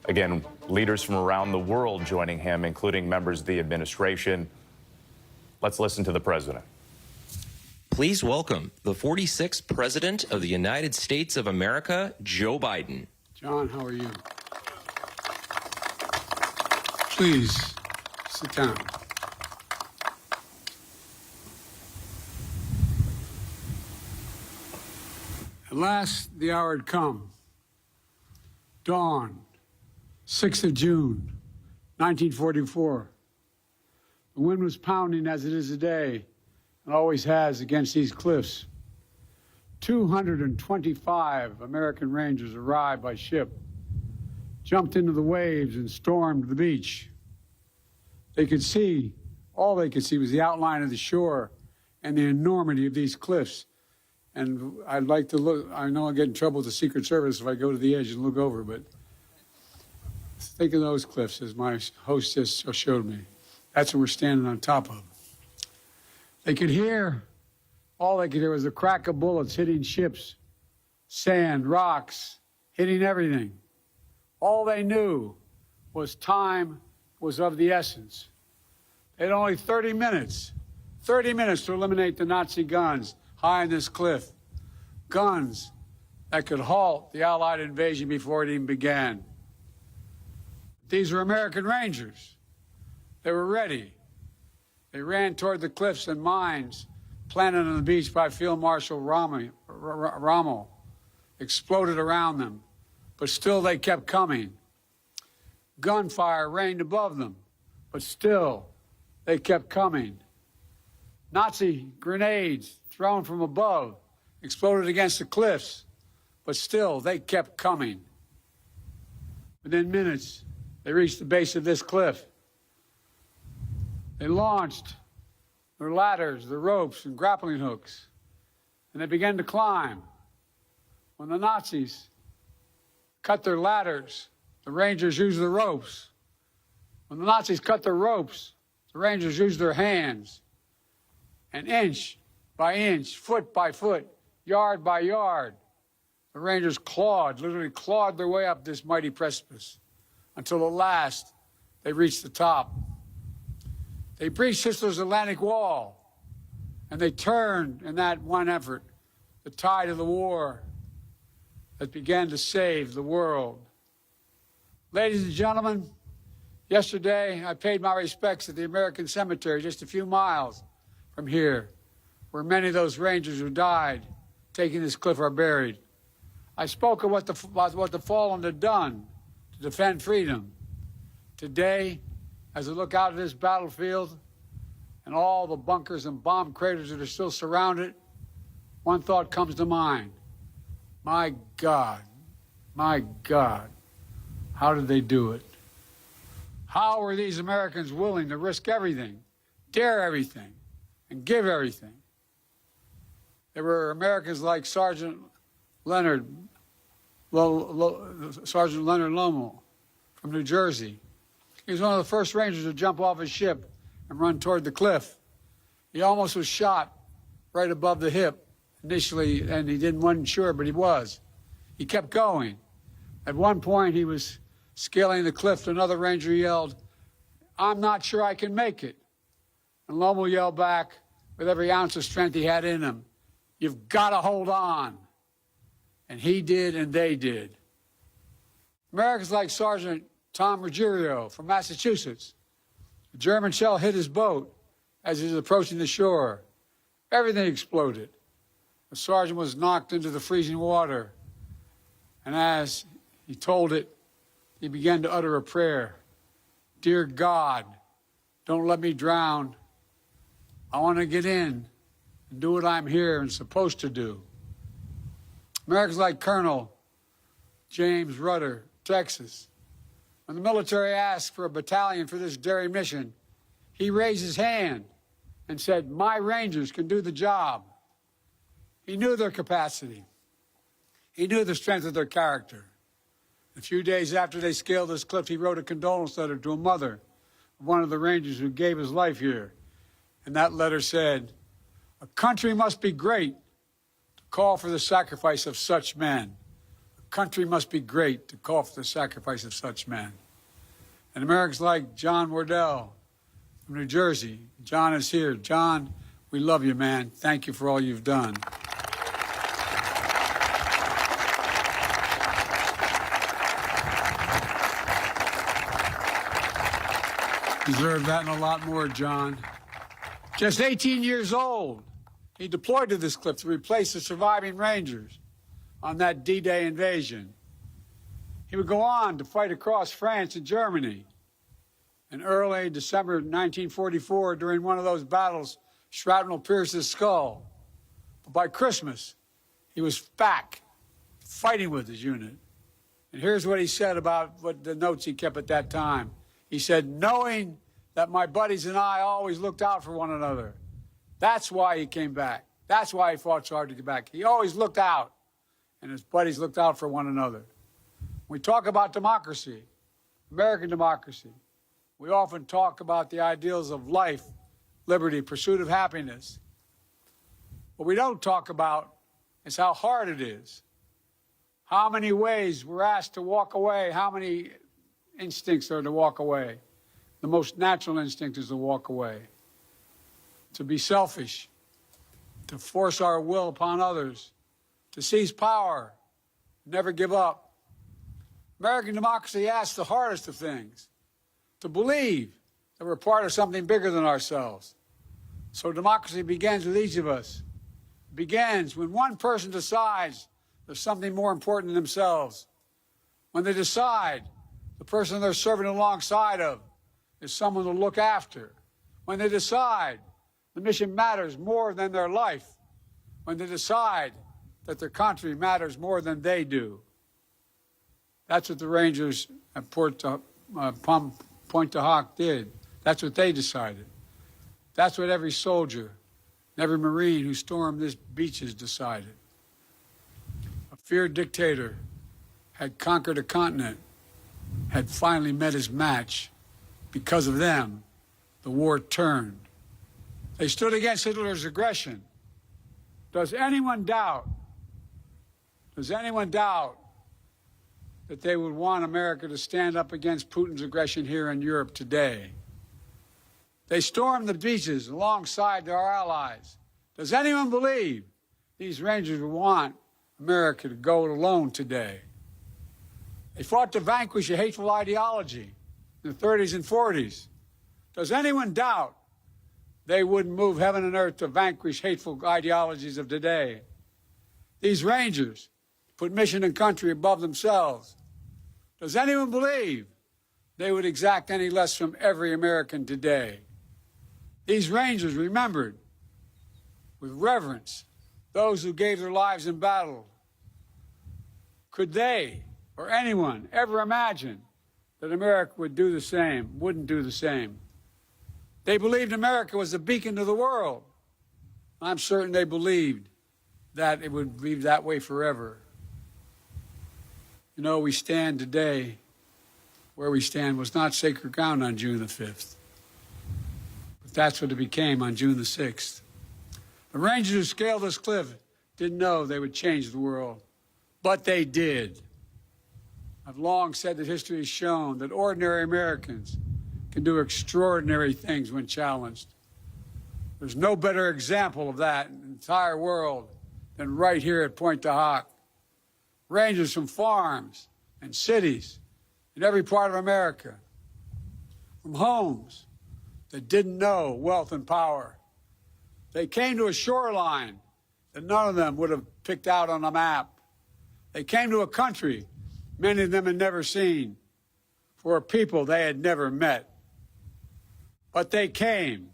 Again, leaders from around the world joining him, including members of the administration. Let's listen to the president. Please welcome the 46th President of the United States of America, Joe Biden. John, how are you? Please, sit down. At last, the hour had come. Dawn, 6th of June, 1944. The wind was pounding as it is today, and always has against these cliffs. 225 American Rangers arrived by ship, jumped into the waves and stormed the beach. All they could see was the outline of the shore and the enormity of these cliffs. And I'd like to look, I know I'll get in trouble with the Secret Service if I go to the edge and look over, but think of those cliffs as my host just showed me. That's what we're standing on top of. They could hear, all they could hear was the crack of bullets hitting ships, sand, rocks, hitting everything. All they knew was time was of the essence. They had only 30 minutes to eliminate the Nazi guns high on this cliff. Guns that could halt the Allied invasion before it even began. These were American Rangers. They were ready. They ran toward the cliffs and mines planted on the beach by Field Marshal Rommel exploded around them, but still they kept coming. Gunfire rained above them, but still they kept coming. Nazi grenades thrown from above exploded against the cliffs, but still they kept coming. Within minutes, they reached the base of this cliff. They launched their ladders, their ropes, and grappling hooks, and they began to climb. When the Nazis cut their ladders, the Rangers used the ropes. When the Nazis cut their ropes, the Rangers used their hands. And inch by inch, foot by foot, yard by yard, the Rangers literally clawed their way up this mighty precipice until at last they reached the top. They breached Hitler's Atlantic Wall, and they turned in that one effort the tide of the war that began to save the world. Ladies and gentlemen, yesterday I paid my respects at the American Cemetery just a few miles from here, where many of those Rangers who died taking this cliff are buried. I spoke of what the fallen had done to defend freedom. Today, as I look out at this battlefield and all the bunkers and bomb craters that are still surrounded, one thought comes to mind. My God, My God, how did they do it? How were these Americans willing to risk everything, dare everything, and give everything? There were Americans like Sergeant Leonard Lommel from New Jersey. He was one of the first Rangers to jump off his ship and run toward the cliff. He almost was shot right above the hip initially, and wasn't sure, but he was. He kept going. At one point, he was scaling the cliff. Another Ranger yelled, "I'm not sure I can make it." And Lommel yelled back with every ounce of strength he had in him, "You've got to hold on." And he did, and they did. Americans like Sergeant Tom Ruggiero from Massachusetts. A German shell hit his boat as he was approaching the shore. Everything exploded. The sergeant was knocked into the freezing water. And as he told it, he began to utter a prayer. "Dear God, don't let me drown. I want to get in and do what I'm here and supposed to do." Americans like Colonel James Rudder, Texas. When the military asked for a battalion for this daring mission, he raised his hand and said, "My Rangers can do the job." He knew their capacity. He knew the strength of their character. A few days after they scaled this cliff, he wrote a condolence letter to a mother of one of the Rangers who gave his life here. And that letter said, "A country must be great to call for the sacrifice of such men. A country must be great to call for the sacrifice of such men." And Americans like John Wardell from New Jersey. John is here. John, we love you, man. Thank you for all you've done. Deserve that and a lot more, John. Just 18 years old, he deployed to this cliff to replace the surviving Rangers on that D-Day invasion. He would go on to fight across France and Germany. In early December 1944, during one of those battles, shrapnel pierced his skull. But by Christmas, he was back, fighting with his unit. And here's what he said about the notes he kept at that time. He said, "Knowing that my buddies and I always looked out for one another. That's why he came back. That's why he fought so hard to get back. He always looked out, and his buddies looked out for one another." We talk about democracy, American democracy. We often talk about the ideals of life, liberty, pursuit of happiness. What we don't talk about is how hard it is, how many ways we're asked to walk away, how many instincts are to walk away. The most natural instinct is to walk away, to be selfish, to force our will upon others, to seize power, never give up. American democracy asks the hardest of things, to believe that we're part of something bigger than ourselves. So democracy begins with each of us. It begins when one person decides there's something more important than themselves. When they decide the person they're serving alongside of is someone to look after. When they decide the mission matters more than their life. When they decide that their country matters more than they do. That's what the Rangers at Pointe du Hoc did. That's what they decided. That's what every soldier, every Marine who stormed this beaches decided. A feared dictator had conquered a continent, had finally met his match. Because of them, the war turned. They stood against Hitler's aggression. Does anyone doubt that they would want America to stand up against Putin's aggression here in Europe today? They stormed the beaches alongside our allies. Does anyone believe these Rangers would want America to go it alone today? They fought to vanquish a hateful ideology in the 30s and 40s. Does anyone doubt they wouldn't move heaven and earth to vanquish hateful ideologies of today? These Rangers put mission and country above themselves. Does anyone believe they would exact any less from every American today? These Rangers remembered with reverence those who gave their lives in battle. Could they or anyone ever imagined that America would do the same, wouldn't do the same. They believed America was a beacon to the world. I'm certain they believed that it would be that way forever. You know, we stand today, where we stand was not sacred ground on June the 5th. But that's what it became on June the 6th. The Rangers who scaled this cliff didn't know they would change the world, but they did. I've long said that history has shown that ordinary Americans can do extraordinary things when challenged. There's no better example of that in the entire world than right here at Pointe du Hoc. Rangers from farms and cities in every part of America, from homes that didn't know wealth and power. They came to a shoreline that none of them would have picked out on a map. They came to a country many of them had never seen, for a people they had never met. But they came.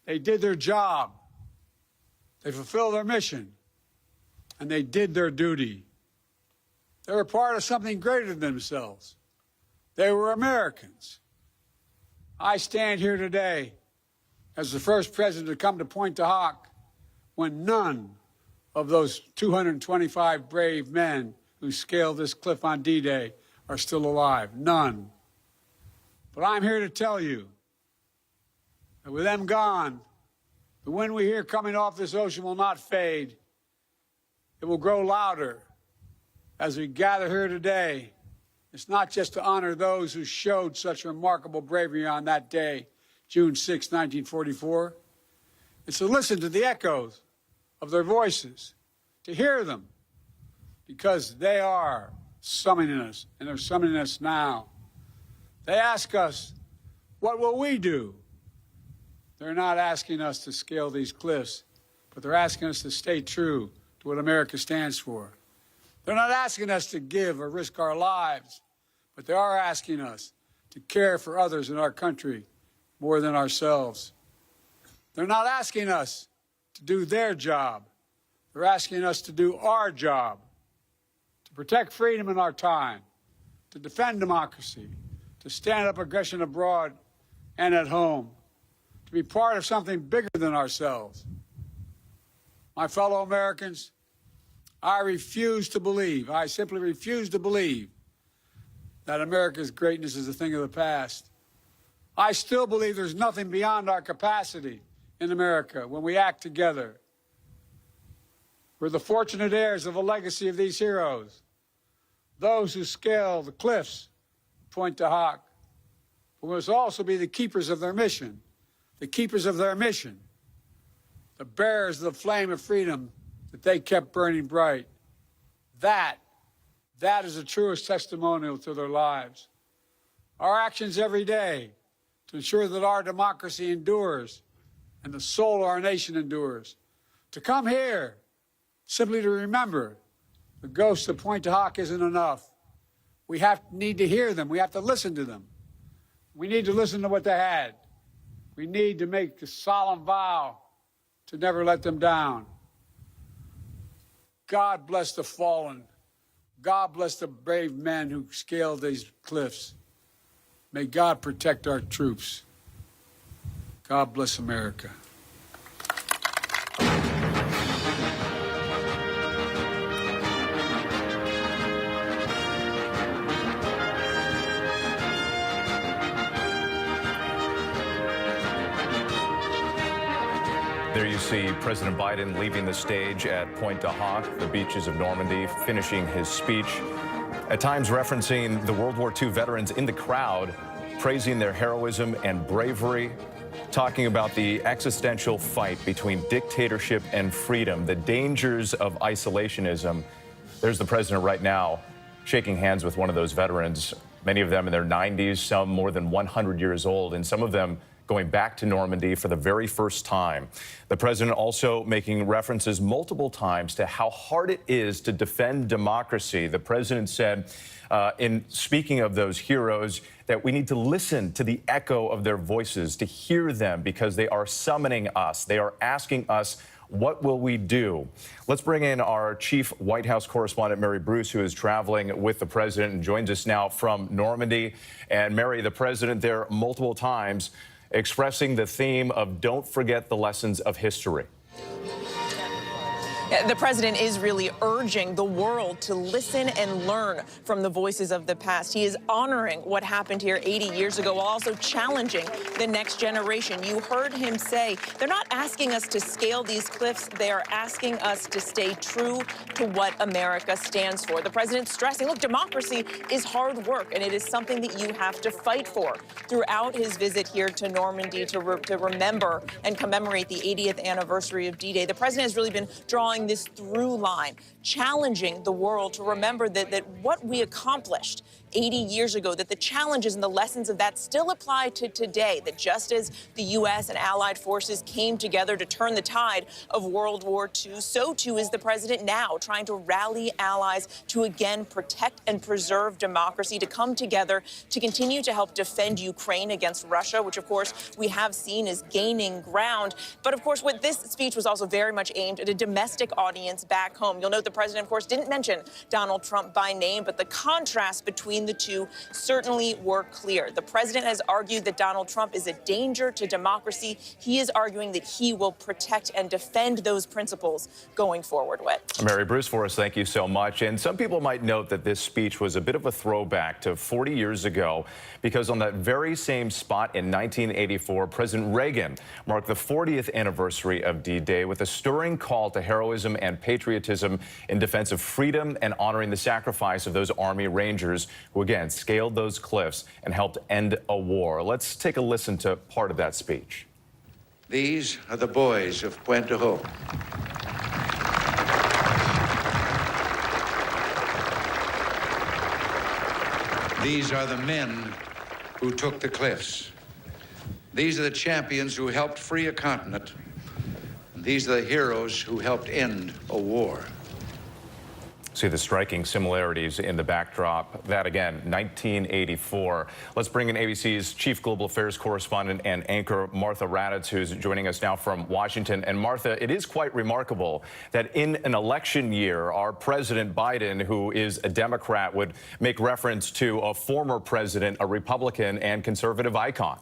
They did their job. They fulfilled their mission. And they did their duty. They were part of something greater than themselves. They were Americans. I stand here today as the first president to come to Pointe du Hoc when none of those 225 brave men who scaled this cliff on D-Day are still alive. None. But I'm here to tell you that with them gone, the wind we hear coming off this ocean will not fade. It will grow louder as we gather here today. It's not just to honor those who showed such remarkable bravery on that day, June 6, 1944. It's to listen to the echoes of their voices, to hear them, because they are summoning us, and they're summoning us now. They ask us, what will we do? They're not asking us to scale these cliffs, but they're asking us to stay true to what America stands for. They're not asking us to give or risk our lives, but they are asking us to care for others in our country more than ourselves. They're not asking us to do their job. They're asking us to do our job, to protect freedom in our time, to defend democracy, to stand up aggression abroad and at home, to be part of something bigger than ourselves. My fellow Americans, I refuse to believe, I simply refuse to believe that America's greatness is a thing of the past. I still believe there's nothing beyond our capacity in America when we act together. We're the fortunate heirs of a legacy of these heroes, those who scale the cliffs, Pointe du Hoc. We must also be the keepers of their mission, the keepers of their mission, the bearers of the flame of freedom that they kept burning bright. That is the truest testimonial to their lives. Our actions every day to ensure that our democracy endures and the soul of our nation endures. To come here simply to remember the ghosts of Pointe du Hoc isn't enough. We need to hear them. We have to listen to them. We need to listen to what they had. We need to make a solemn vow to never let them down. God bless the fallen. God bless the brave men who scaled these cliffs. May God protect our troops. God bless America. There you see President Biden leaving the stage at Pointe du Hoc, the beaches of Normandy, finishing his speech, at times referencing the World War II veterans in the crowd, praising their heroism and bravery, talking about the existential fight between dictatorship and freedom, the dangers of isolationism. There's the president right now shaking hands with one of those veterans, many of them in their 90s, some more than 100 years old, and some of them going back to Normandy for the very first time. The president also making references multiple times to how hard it is to defend democracy. The president said, in speaking of those heroes, that we need to listen to the echo of their voices, to hear them, because they are summoning us. They are asking us, What will we do? Let's bring in our chief White House correspondent, Mary Bruce, who is traveling with the president and joins us now from Normandy. And Mary, the president there multiple times expressing the theme of don't forget the lessons of history. The president is really urging the world to listen and learn from the voices of the past. He is honoring what happened here 80 years ago while also challenging the next generation. You heard him say they're not asking us to scale these cliffs. They are asking us to stay true to what America stands for. The president's stressing, look, democracy is hard work, and it is something that you have to fight for. Throughout his visit here to Normandy to remember and commemorate the 80th anniversary of D-Day, the president has really been drawing this through line, challenging the world to remember that what we accomplished 80 years ago, that the challenges and the lessons of that still apply to today, that just as the U.S. and allied forces came together to turn the tide of World War II, so too is the president now trying to rally allies to again protect and preserve democracy, to come together to continue to help defend Ukraine against Russia, which of course we have seen is gaining ground. But of course, what this speech was also very much aimed at a domestic audience back home. You'll note the president, of course, didn't mention Donald Trump by name, but the contrast between the two certainly were clear. The president has argued that Donald Trump is a danger to democracy. He is arguing that he will protect and defend those principles going forward with. Mary Bruce for us, thank you so much. And some people might note that this speech was a bit of a throwback to 40 years ago, because on that very same spot in 1984, President Reagan marked the 40th anniversary of D-Day with a stirring call to heroism and patriotism in defense of freedom and honoring the sacrifice of those Army Rangers who, again, scaled those cliffs and helped end a war. Let's take a listen to part of that speech. These are the boys of Pointe du Hoc. These are the men who took the cliffs. These are the champions who helped free a continent. And these are the heroes who helped end a war. See the striking similarities in the backdrop. That again, 1984. Let's bring in ABC's chief global affairs correspondent and anchor, Martha Raddatz, who's joining us now from Washington. And Martha, it is quite remarkable that in an election year, our President Biden, who is a Democrat, would make reference to a former president, a Republican and conservative icon.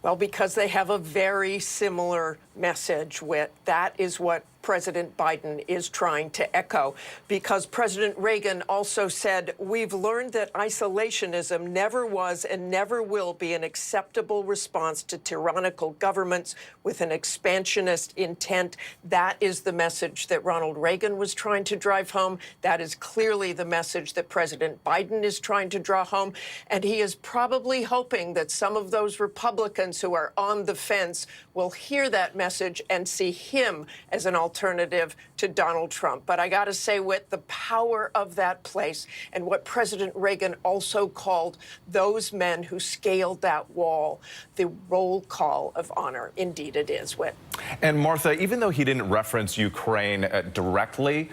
Well, because they have a very similar message, Whit. That is what President Biden is trying to echo, because President Reagan also said, we've learned that isolationism never was and never will be an acceptable response to tyrannical governments with an expansionist intent. That is the message that Ronald Reagan was trying to drive home. That is clearly the message that President Biden is trying to draw home. And he is probably hoping that some of those Republicans who are on the fence will hear that message and see him as an alternative to Donald Trump. But I got to say, with the power of that place and what President Reagan also called those men who scaled that wall, the roll call of honor. Indeed it is, Whit. And Martha, even though he didn't reference Ukraine directly,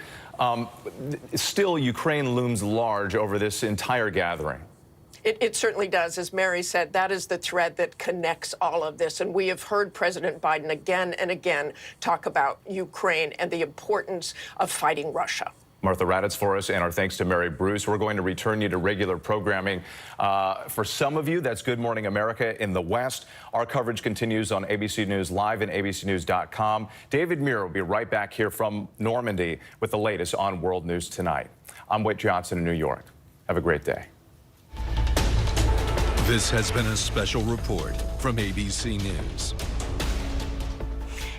still Ukraine looms large over this entire gathering. It certainly does. As Mary said, that is the thread that connects all of this. And we have heard President Biden again and again talk about Ukraine and the importance of fighting Russia. Martha Raddatz for us, and our thanks to Mary Bruce. We're going to return you to regular programming. For some of you, that's Good Morning America in the West. Our coverage continues on ABC News Live and abcnews.com. David Muir will be right back here from Normandy with the latest on World News Tonight. I'm Whit Johnson in New York. Have a great day. This has been a special report from ABC News.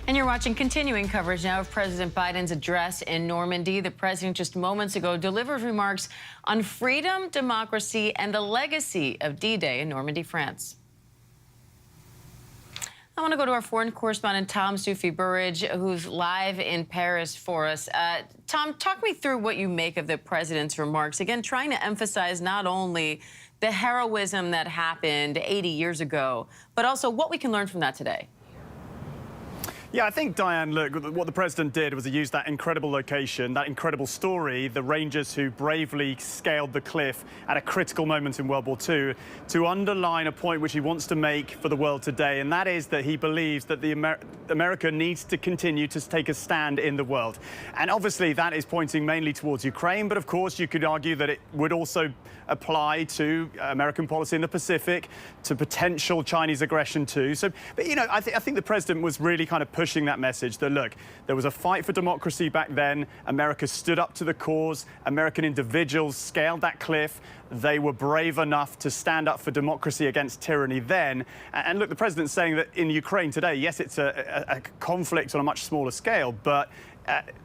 And you're watching continuing coverage now of President Biden's address in Normandy. The president just moments ago delivered remarks on freedom, democracy, and the legacy of D-Day in Normandy, France. I want to go to our foreign correspondent, Tom Soufi-Burridge, who's live in Paris for us. Tom, talk me through what you make of the president's remarks. Again, trying to emphasize not only the heroism that happened 80 years ago, but also what we can learn from that today. Yeah, I think, Diane, look, what the president did was he used that incredible location, that incredible story, the Rangers who bravely scaled the cliff at a critical moment in World War II, to underline a point which he wants to make for the world today, and that is that he believes that America needs to continue to take a stand in the world. And obviously that is pointing mainly towards Ukraine, but of course you could argue that it would also apply to American policy in the Pacific, to potential Chinese aggression too. So, but you know, I think the president was really kind of pushing that message that, look, there was a fight for democracy back then. America stood up to the cause. American individuals scaled that cliff. They were brave enough to stand up for democracy against tyranny then. And look, the president's saying that in Ukraine today, yes, it's a conflict on a much smaller scale, but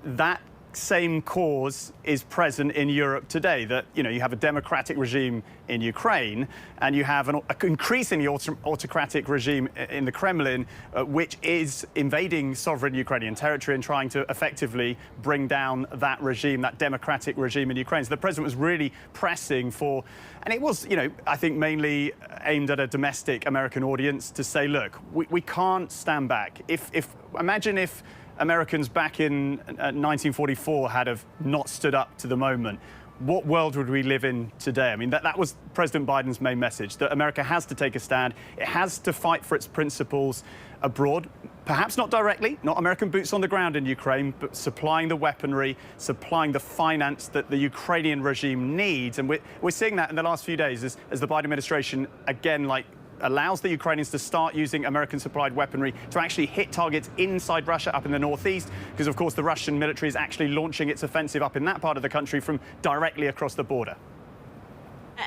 that same cause is present in Europe today, that, you know, you have a democratic regime in Ukraine and you have an increasingly autocratic regime in the Kremlin, which is invading sovereign Ukrainian territory and trying to effectively bring down that regime, that democratic regime in Ukraine. So the president was really pressing for, and it was, you know, I think mainly aimed at a domestic American audience to say, look, we can't stand back. Imagine if Americans back in 1944 had have not stood up to the moment, what world would we live in today? I mean, that was President Biden's main message, that America has to take a stand. It has to fight for its principles abroad, perhaps not directly, not American boots on the ground in Ukraine, but supplying the weaponry, supplying the finance that the Ukrainian regime needs. And we're seeing that in the last few days as the Biden administration, again, allows the Ukrainians to start using American-supplied weaponry to actually hit targets inside Russia up in the northeast, because, of course, the Russian military is actually launching its offensive up in that part of the country from directly across the border.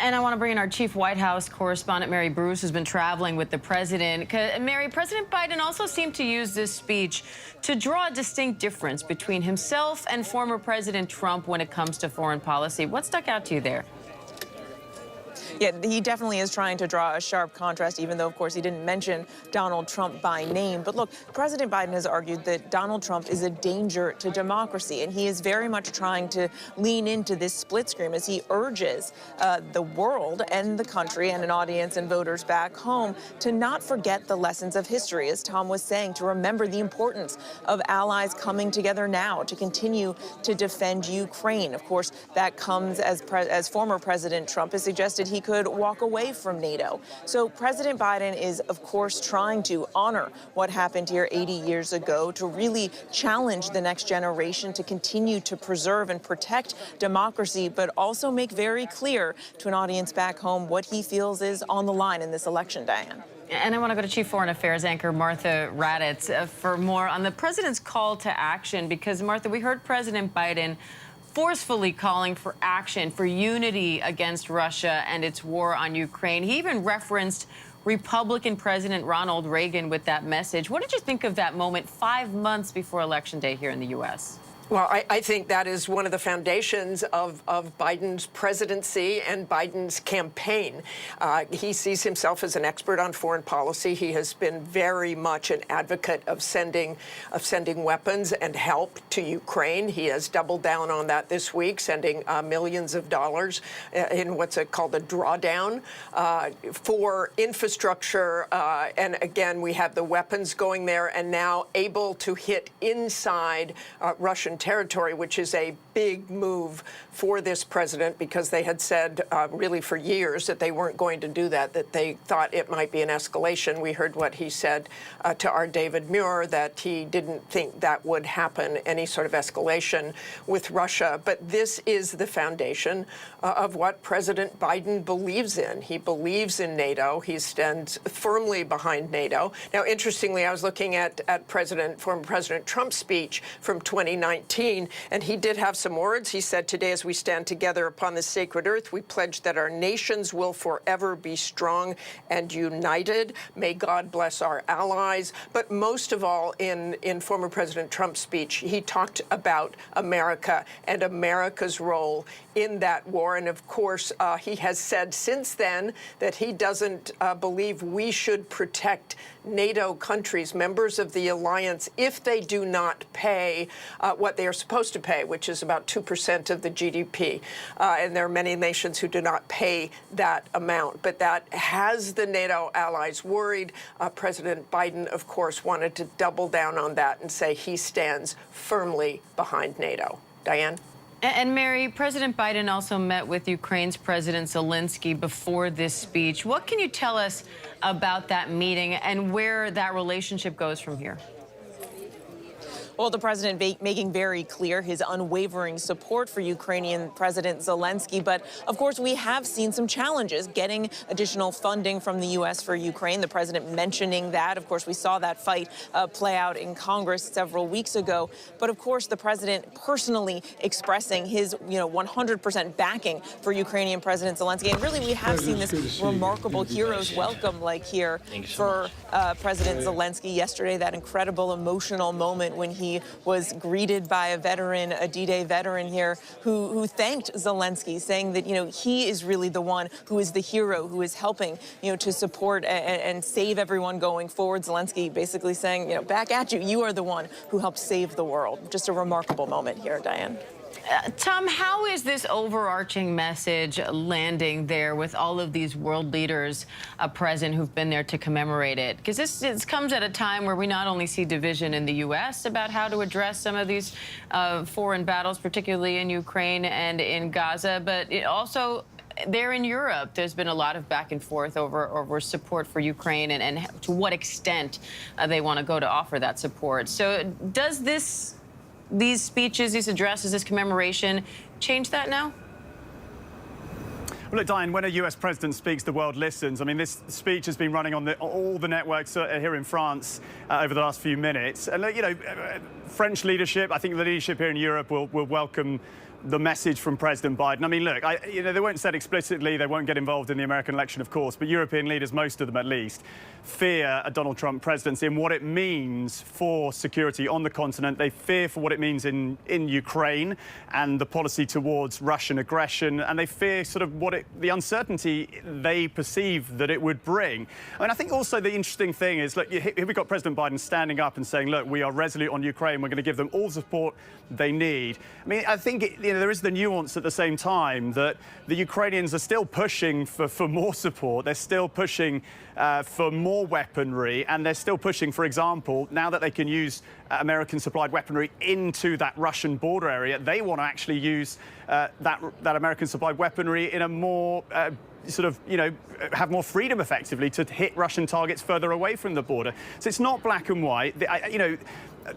And I want to bring in our chief White House correspondent, Mary Bruce, who's been traveling with the president. Mary, President Biden also seemed to use this speech to draw a distinct difference between himself and former President Trump when it comes to foreign policy. What stuck out to you there? Yeah, he definitely is trying to draw a sharp contrast, even though, of course, he didn't mention Donald Trump by name. But look, President Biden has argued that Donald Trump is a danger to democracy, and he is very much trying to lean into this split screen as he urges the world and the country and an audience and voters back home to not forget the lessons of history, as Tom was saying, to remember the importance of allies coming together now to continue to defend Ukraine. Of course, that comes as former President Trump has suggested he could walk away from NATO. So President Biden is, of course, trying to honor what happened here 80 years ago, to really challenge the next generation to continue to preserve and protect democracy, but also make very clear to an audience back home what he feels is on the line in this election, Diane. And I want to go to Chief Foreign Affairs anchor Martha Raddatz for more on the president's call to action, because, Martha, we heard President Biden forcefully calling for action, for unity against Russia and its war on Ukraine. He even referenced Republican President Ronald Reagan with that message. What did you think of that moment 5 months before Election Day here in the U.S.? Well, I think that is one of the foundations of Biden's presidency and Biden's campaign. He sees himself as an expert on foreign policy. He has been very much an advocate of sending weapons and help to Ukraine. He has doubled down on that this week, sending millions of dollars in what's called a drawdown for infrastructure. And again, we have the weapons going there and now able to hit inside Russian territory, which is a big move for this president, because they had said really for years that they weren't going to do that they thought it might be an escalation. We heard what he said to our David Muir, that he didn't think that would happen, any sort of escalation with Russia. But this is the foundation of what President Biden believes in. He believes in NATO. He stands firmly behind NATO. Now, interestingly, I was looking at former President Trump's speech from 2019, and he did have some words. He said, "Today, as we stand together upon this sacred earth, we pledge that our nations will forever be strong and united. May God bless our allies." But most of all, in former President Trump's speech, he talked about America and America's role in that war. And of course, he has said since then that he doesn't believe we should protect NATO countries, members of the alliance, if they do not pay what what they are supposed to pay, which is about 2% of the GDP. And there are many nations who do not pay that amount. But that has the NATO allies worried. President Biden, of course, wanted to double down on that and say he stands firmly behind NATO. Diane? And Mary, President Biden also met with Ukraine's President Zelensky before this speech. What can you tell us about that meeting and where that relationship goes from here? Well, the president making very clear his unwavering support for Ukrainian President Zelensky. But, of course, we have seen some challenges getting additional funding from the U.S. for Ukraine. The president mentioning that. Of course, we saw that fight play out in Congress several weeks ago. But, of course, the president personally expressing his, 100% backing for Ukrainian President Zelensky. And really, we have seen this remarkable hero's welcome like here for President Zelensky yesterday, that incredible emotional moment when he was greeted by a veteran, a D-Day veteran here, who thanked Zelensky, saying that, he is really the one who is the hero, who is helping, to support and save everyone going forward. Zelensky basically saying, back at you. You are the one who helped save the world. Just a remarkable moment here, Diane. Tom, how is this overarching message landing there with all of these world leaders present who've been there to commemorate it? Because this comes at a time where we not only see division in the U.S. about how to address some of these foreign battles, particularly in Ukraine and in Gaza, but it also there in Europe, there's been a lot of back and forth over support for Ukraine and to what extent they want to go to offer that support. So does these speeches, these addresses, this commemoration change that now? Well, look, Diane, when a U.S. president speaks, the world listens. I mean, this speech has been running on all the networks here in France over the last few minutes. And, French leadership, I think the leadership here in Europe will welcome the message from President Biden. I mean, look, they won't say it explicitly, they won't get involved in the American election, of course, but European leaders, most of them at least, fear a Donald Trump presidency and what it means for security on the continent. They fear for what it means in Ukraine and the policy towards Russian aggression, and they fear sort of the uncertainty they perceive that it would bring. I mean, I think also the interesting thing is, look, here we've got President Biden standing up and saying, look, we are resolute on Ukraine, we're going to give them all the support they need. I mean, I think there is the nuance at the same time that the Ukrainians are still pushing for more support. They're still pushing for more weaponry, and they're still pushing, for example, now that they can use American-supplied weaponry into that Russian border area, they want to actually use that American-supplied weaponry in a more have more freedom effectively to hit Russian targets further away from the border. So it's not black and white.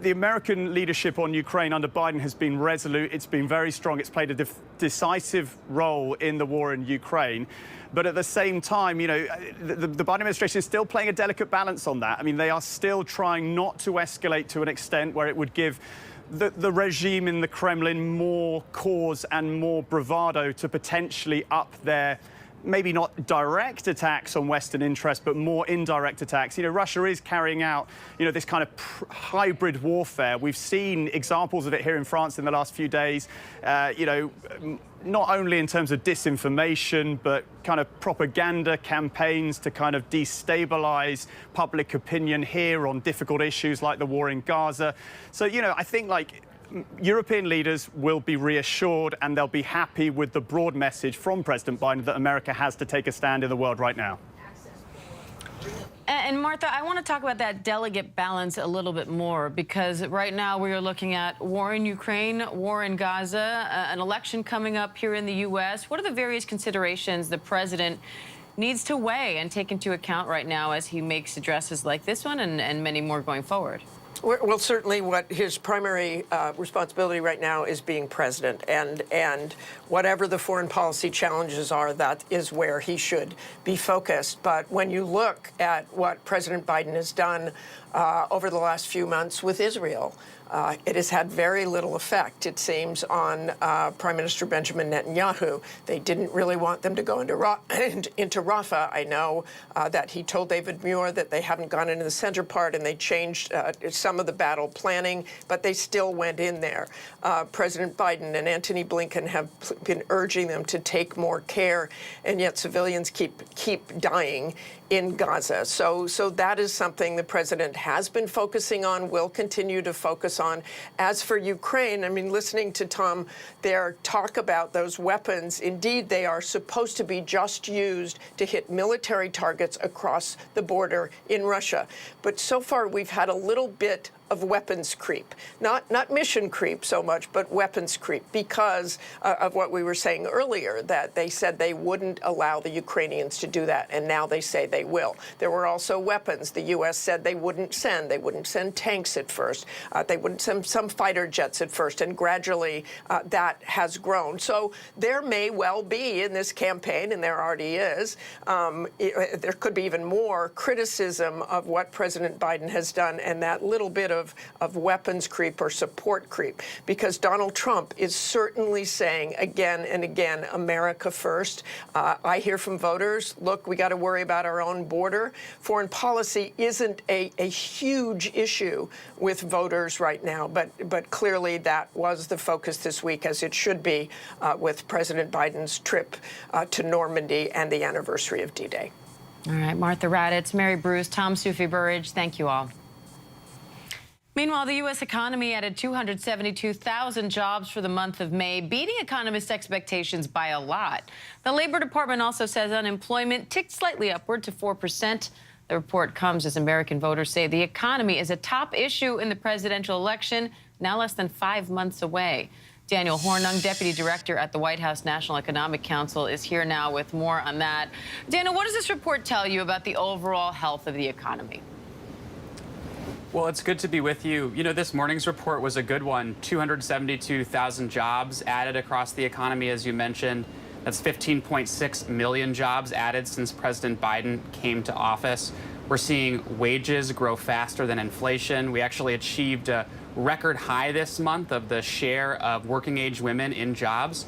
The American leadership on Ukraine under Biden has been resolute. It's been very strong. It's played a decisive role in the war in Ukraine. But at the same time, the Biden administration is still playing a delicate balance on that. I mean, they are still trying not to escalate to an extent where it would give the regime in the Kremlin more cause and more bravado to potentially up their maybe not direct attacks on Western interests, but more indirect attacks. Russia is carrying out, this kind of hybrid warfare. We've seen examples of it here in France in the last few days, not only in terms of disinformation, but kind of propaganda campaigns to kind of destabilize public opinion here on difficult issues like the war in Gaza. So, I think European leaders will be reassured and they'll be happy with the broad message from President Biden that America has to take a stand in the world right now. And Martha, I want to talk about that delicate balance a little bit more, because right now we are looking at war in Ukraine, war in Gaza, an election coming up here in the U.S. What are the various considerations the president needs to weigh and take into account right now as he makes addresses like this one and many more going forward? Well, certainly what his primary responsibility right now is being president, and whatever the foreign policy challenges are, that is where he should be focused. But when you look at what President Biden has done over the last few months with Israel, it has had very little effect, it seems, on Prime Minister Benjamin Netanyahu. They didn't really want them to go into Rafah. I know that he told David Muir that they haven't gone into the center part, and they changed some of the battle planning, but they still went in there. President Biden and Antony Blinken have been urging them to take more care, and yet civilians keep dying in Gaza. So that is something the president has been focusing on, will continue to focus on. As for Ukraine, I mean, listening to Tom there talk about those weapons, indeed, they are supposed to be just used to hit military targets across the border in Russia. But so far, we've had a little bit of weapons creep, not mission creep so much, but weapons creep, because of what we were saying earlier, that they said they wouldn't allow the Ukrainians to do that, and now they say they will. There were also weapons the U.S. said they wouldn't send. They wouldn't send tanks at first. They wouldn't send some fighter jets at first, and gradually that has grown. So there may well be in this campaign, and there already is, there could be even more criticism of what President Biden has done, and that little bit of weapons creep or support creep, because Donald Trump is certainly saying again and again, America first. I hear from voters, look, we got to worry about our own border. Foreign policy isn't a huge issue with voters right now, but clearly that was the focus this week, as it should be with President Biden's trip to Normandy and the anniversary of D-Day. All right, Martha Raddatz, Mary Bruce, Tom Sufi-Burridge, thank you all. Meanwhile, the U.S. economy added 272,000 jobs for the month of May, beating economists' expectations by a lot. The Labor Department also says unemployment ticked slightly upward to 4%. The report comes as American voters say the economy is a top issue in the presidential election, now less than 5 months away. Daniel Hornung, Deputy Director at the White House National Economic Council, is here now with more on that. Daniel, what does this report tell you about the overall health of the economy? Well, it's good to be with you. You know, this morning's report was a good one. 272,000 jobs added across the economy, as you mentioned. That's 15.6 million jobs added since President Biden came to office. We're seeing wages grow faster than inflation. We actually achieved a record high this month of the share of working-age women in jobs.